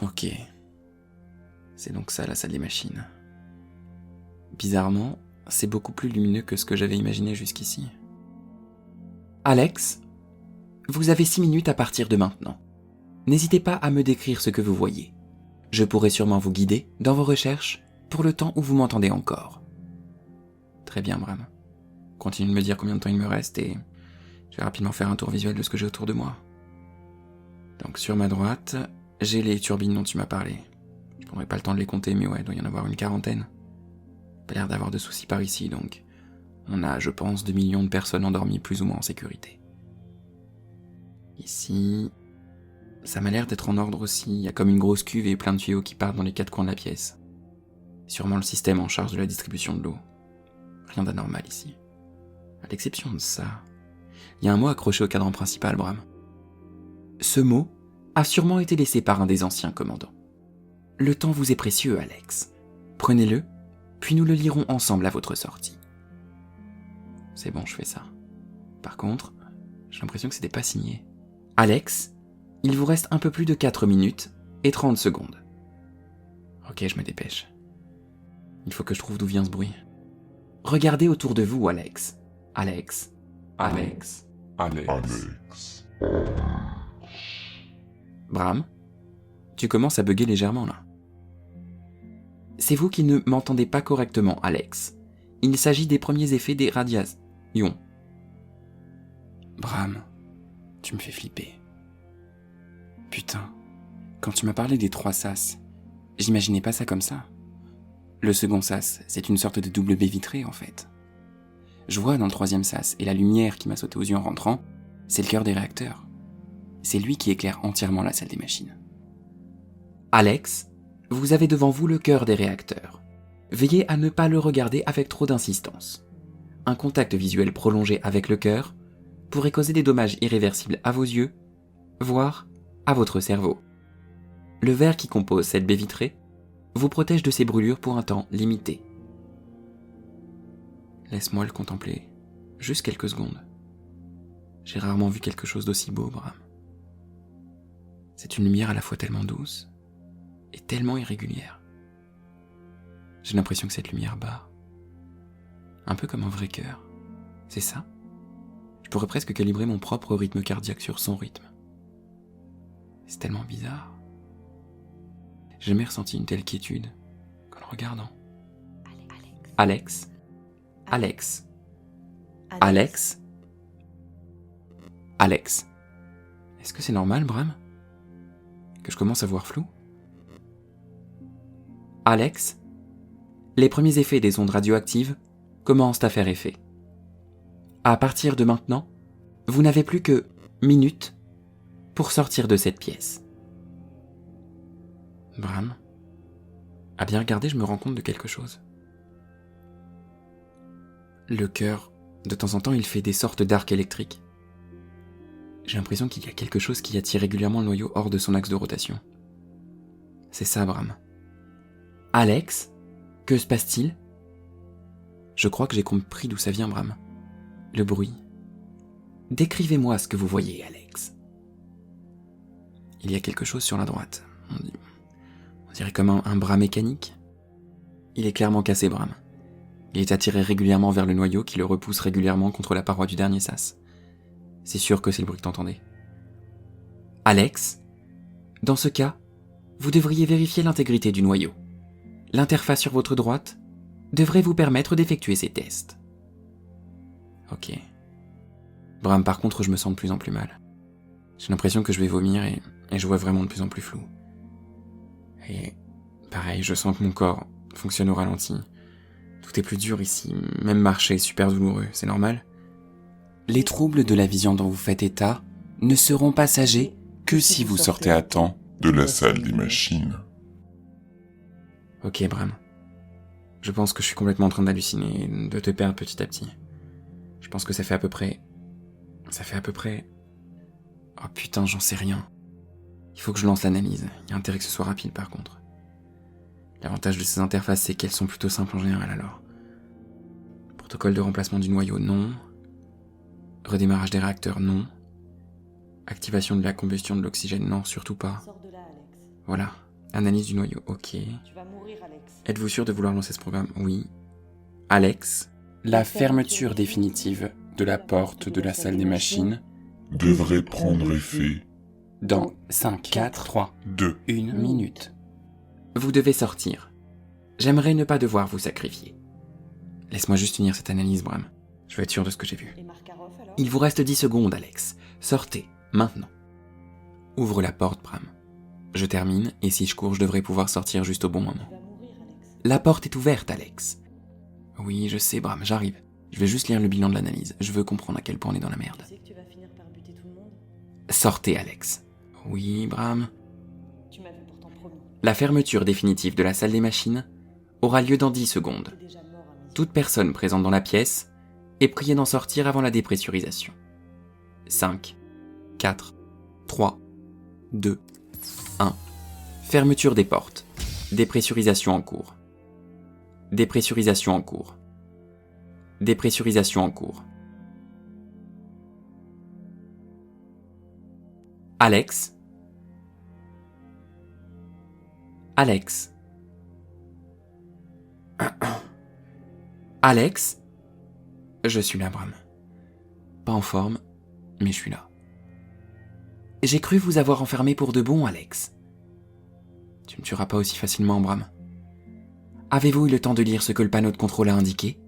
Ok. C'est donc ça la salle des machines. Bizarrement, c'est beaucoup plus lumineux que ce que j'avais imaginé jusqu'ici. Alex, vous avez 6 minutes à partir de maintenant. N'hésitez pas à me décrire ce que vous voyez. Je pourrai sûrement vous guider dans vos recherches pour le temps où vous m'entendez encore. Très bien, Bram. Continue de me dire combien de temps il me reste et je vais rapidement faire un tour visuel de ce que j'ai autour de moi. Donc sur ma droite, j'ai les turbines dont tu m'as parlé. Je prendrai pas le temps de les compter, mais ouais, il doit y en avoir une quarantaine. Pas l'air d'avoir de soucis par ici, donc on a, je pense, 2 millions de personnes endormies plus ou moins en sécurité. Ici, ça m'a l'air d'être en ordre aussi, il y a comme une grosse cuve et plein de tuyaux qui partent dans les 4 coins de la pièce. Sûrement le système en charge de la distribution de l'eau. Rien d'anormal ici. À l'exception de ça, il y a un mot accroché au cadran principal, Bram. Ce mot a sûrement été laissé par un des anciens commandants. Le temps vous est précieux, Alex. Prenez-le, puis nous le lirons ensemble à votre sortie. C'est bon, je fais ça. Par contre, j'ai l'impression que c'était pas signé. Alex, il vous reste un peu plus de 4 minutes et 30 secondes. Ok, je me dépêche. Il faut que je trouve d'où vient ce bruit. Regardez autour de vous, Alex. Alex. Alex. Alex. Bram, tu commences à bugger légèrement là. C'est vous qui ne m'entendez pas correctement, Alex. Il s'agit des premiers effets des radiations. Bram, tu me fais flipper. Putain, quand tu m'as parlé des 3 sas, j'imaginais pas ça comme ça. Le second sas, c'est une sorte de double baie vitrée en fait. Je vois dans le 3e sas, et la lumière qui m'a sauté aux yeux en rentrant, c'est le cœur des réacteurs. C'est lui qui éclaire entièrement la salle des machines. Alex, vous avez devant vous le cœur des réacteurs. Veillez à ne pas le regarder avec trop d'insistance. Un contact visuel prolongé avec le cœur pourrait causer des dommages irréversibles à vos yeux, voire à votre cerveau. Le verre qui compose cette baie vitrée vous protège de ces brûlures pour un temps limité. Laisse-moi le contempler, juste quelques secondes. J'ai rarement vu quelque chose d'aussi beau, Bram. C'est une lumière à la fois tellement douce et tellement irrégulière. J'ai l'impression que cette lumière bat, un peu comme un vrai cœur. C'est ça? Je pourrais presque calibrer mon propre rythme cardiaque sur son rythme. C'est tellement bizarre. J'ai jamais ressenti une telle quiétude qu'en le regardant. Alex. Alex. Alex. Alex. Est-ce que c'est normal, Bram? Que je commence à voir flou? Alex, les premiers effets des ondes radioactives commencent à faire effet. À partir de maintenant, vous n'avez plus que minutes pour sortir de cette pièce. Bram, à bien regarder, je me rends compte de quelque chose. Le cœur, de temps en temps, il fait des sortes d'arcs électriques. J'ai l'impression qu'il y a quelque chose qui attire régulièrement le noyau hors de son axe de rotation. C'est ça, Bram. Alex, que se passe-t-il? Je crois que j'ai compris d'où ça vient, Bram. Le bruit. Décrivez-moi ce que vous voyez, Alex. Il y a quelque chose sur la droite. On dirait comme un bras mécanique. Il est clairement cassé, Bram. Il est attiré régulièrement vers le noyau qui le repousse régulièrement contre la paroi du dernier sas. C'est sûr que c'est le bruit que t'entendez. Alex, dans ce cas, vous devriez vérifier l'intégrité du noyau. L'interface sur votre droite devrait vous permettre d'effectuer ces tests. Ok. Bram, par contre, je me sens de plus en plus mal. J'ai l'impression que je vais vomir et je vois vraiment de plus en plus flou. Et pareil, je sens que mon corps fonctionne au ralenti. Tout est plus dur ici, même marcher est super douloureux, c'est normal? Les troubles de la vision dont vous faites état ne seront passagers que si vous sortez à temps De la salle des machines. Ok, Bram. Je pense que je suis complètement en train d'halluciner et de te perdre petit à petit. Je pense que ça fait à peu près... Oh putain, j'en sais rien. Il faut que je lance l'analyse. Il y a intérêt que ce soit rapide par contre. L'avantage de ces interfaces, c'est qu'elles sont plutôt simples en général alors. Protocole de remplacement du noyau, non. Redémarrage des réacteurs, non. Activation de la combustion de l'oxygène, non, surtout pas. Voilà, Analyse du noyau, ok. Tu vas mourir, Alex. Êtes-vous sûr de vouloir lancer ce programme? Oui. Alex, la fermeture définitive de la porte de la salle des machines Devrait prendre effet dans 5, 4, 3, de 1 minute. Vous devez sortir. J'aimerais ne pas devoir vous sacrifier. Laisse-moi juste finir cette analyse, Bram. Je veux être sûr de ce que j'ai vu. Et Markarov, alors? Il vous reste 10 secondes, Alex. Sortez, maintenant. Ouvre la porte, Bram. Je termine, et si je cours, je devrais pouvoir sortir juste au bon moment. Tu vas mourir, Alex. La porte est ouverte, Alex. Oui, je sais, Bram, j'arrive. Je vais juste lire le bilan de l'analyse. Je veux comprendre à quel point on est dans la merde. Tu sais que tu vas finir par buter tout le monde? Sortez, Alex. Oui, Bram. Tu m'avais pourtant promis. La fermeture définitive de la salle des machines aura lieu dans 10 secondes. T'es déjà mort à mes yeux. Toute personne présente dans la pièce est priée d'en sortir avant la dépressurisation. 5, 4, 3, 2, 1. Fermeture des portes. Dépressurisation en cours. Dépressurisation en cours. Dépressurisation en cours. Alex. Alex. Alex. Je suis là, Bram. Pas en forme, mais je suis là. J'ai cru vous avoir enfermé pour de bon, Alex. Tu ne me tueras pas aussi facilement, Bram. Avez-vous eu le temps de lire ce que le panneau de contrôle a indiqué?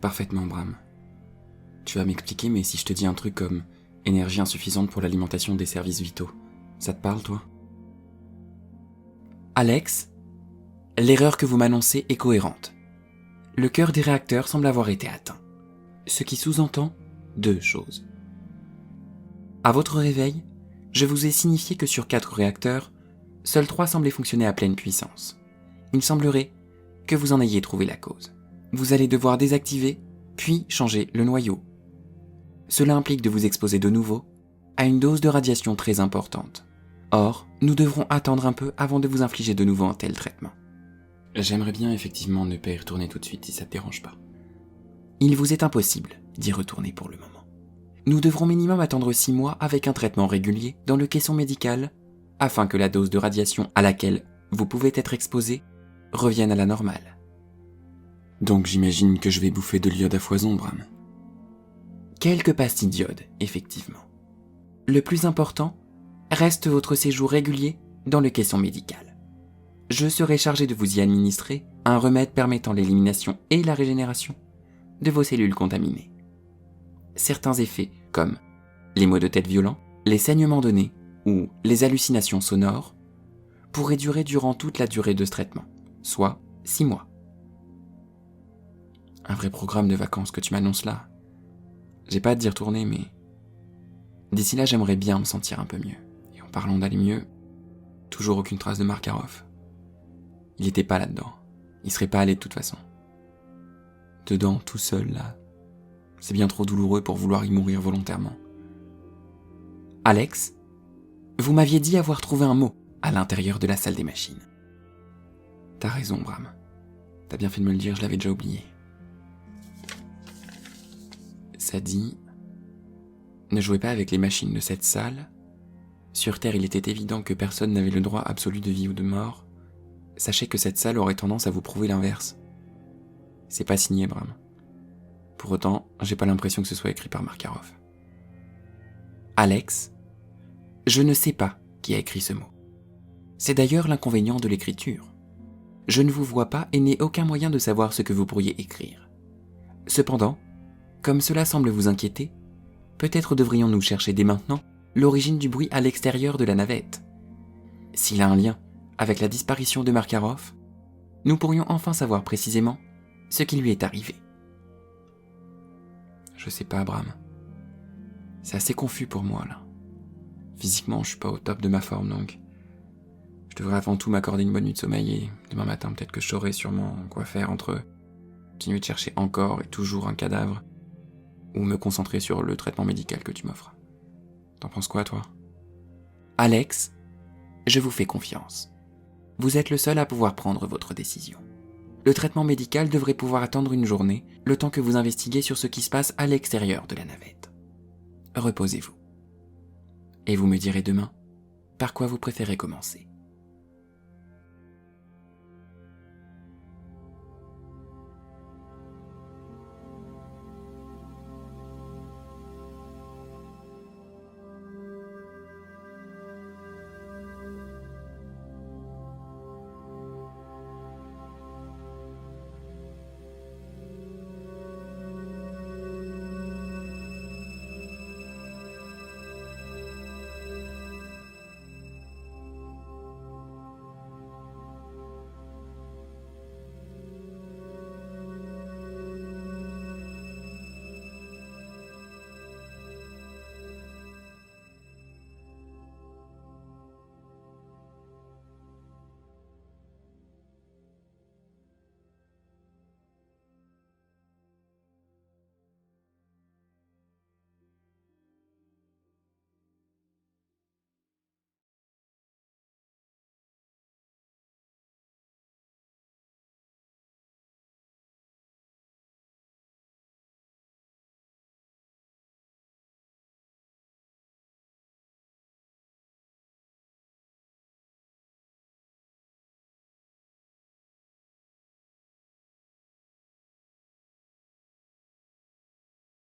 Parfaitement, Bram. Tu vas m'expliquer, mais si je te dis un truc comme énergie insuffisante pour l'alimentation des services vitaux, ça te parle, toi? Alex, l'erreur que vous m'annoncez est cohérente. Le cœur des réacteurs semble avoir été atteint. Ce qui sous-entend 2 choses. À votre réveil, je vous ai signifié que sur 4 réacteurs, seuls 3 semblaient fonctionner à pleine puissance. Il semblerait que vous en ayez trouvé la cause. Vous allez devoir désactiver, puis changer le noyau. Cela implique de vous exposer de nouveau à une dose de radiation très importante. Or, nous devrons attendre un peu avant de vous infliger de nouveau un tel traitement. J'aimerais bien effectivement ne pas y retourner tout de suite si ça te dérange pas. Il vous est impossible d'y retourner pour le moment. Nous devrons minimum attendre 6 mois avec un traitement régulier dans le caisson médical afin que la dose de radiation à laquelle vous pouvez être exposé revienne à la normale. Donc j'imagine que je vais bouffer de l'iode à foison, Bram. Quelques pastilles d'iode, effectivement. Le plus important reste votre séjour régulier dans le caisson médical. Je serai chargé de vous y administrer un remède permettant l'élimination et la régénération de vos cellules contaminées. Certains effets, comme les maux de tête violents, les saignements de nez ou les hallucinations sonores, pourraient durer durant toute la durée de ce traitement, soit 6 mois. Un vrai programme de vacances que tu m'annonces là. J'ai pas hâte d'y retourner, mais d'ici là, j'aimerais bien me sentir un peu mieux. Et en parlant d'aller mieux, toujours aucune trace de Markarov. Il était pas là-dedans. Il serait pas allé de toute façon. Dedans, tout seul, là. C'est bien trop douloureux pour vouloir y mourir volontairement. Alex, vous m'aviez dit avoir trouvé un mot à l'intérieur de la salle des machines. T'as raison, Bram. T'as bien fait de me le dire, je l'avais déjà oublié. Ça dit... Ne jouez pas avec les machines de cette salle. Sur Terre, il était évident que personne n'avait le droit absolu de vie ou de mort. Sachez que cette salle aurait tendance à vous prouver l'inverse. C'est pas signé, Bram. Pour autant, j'ai pas l'impression que ce soit écrit par Markarov. Alex, je ne sais pas qui a écrit ce mot. C'est d'ailleurs l'inconvénient de l'écriture. Je ne vous vois pas et n'ai aucun moyen de savoir ce que vous pourriez écrire. Cependant, comme cela semble vous inquiéter, peut-être devrions-nous chercher dès maintenant l'origine du bruit à l'extérieur de la navette. S'il a un lien avec la disparition de Markarov, nous pourrions enfin savoir précisément ce qui lui est arrivé. Je sais pas, Bram. C'est assez confus pour moi, là. Physiquement, je suis pas au top de ma forme, donc je devrais avant tout m'accorder une bonne nuit de sommeil et demain matin, peut-être que je saurai sûrement quoi faire entre continuer de chercher encore et toujours un cadavre ou me concentrer sur le traitement médical que tu m'offres. T'en penses quoi, toi? Alex, je vous fais confiance. Vous êtes le seul à pouvoir prendre votre décision. Le traitement médical devrait pouvoir attendre une journée, le temps que vous investiguez sur ce qui se passe à l'extérieur de la navette. Reposez-vous. Et vous me direz demain Par quoi vous préférez commencer?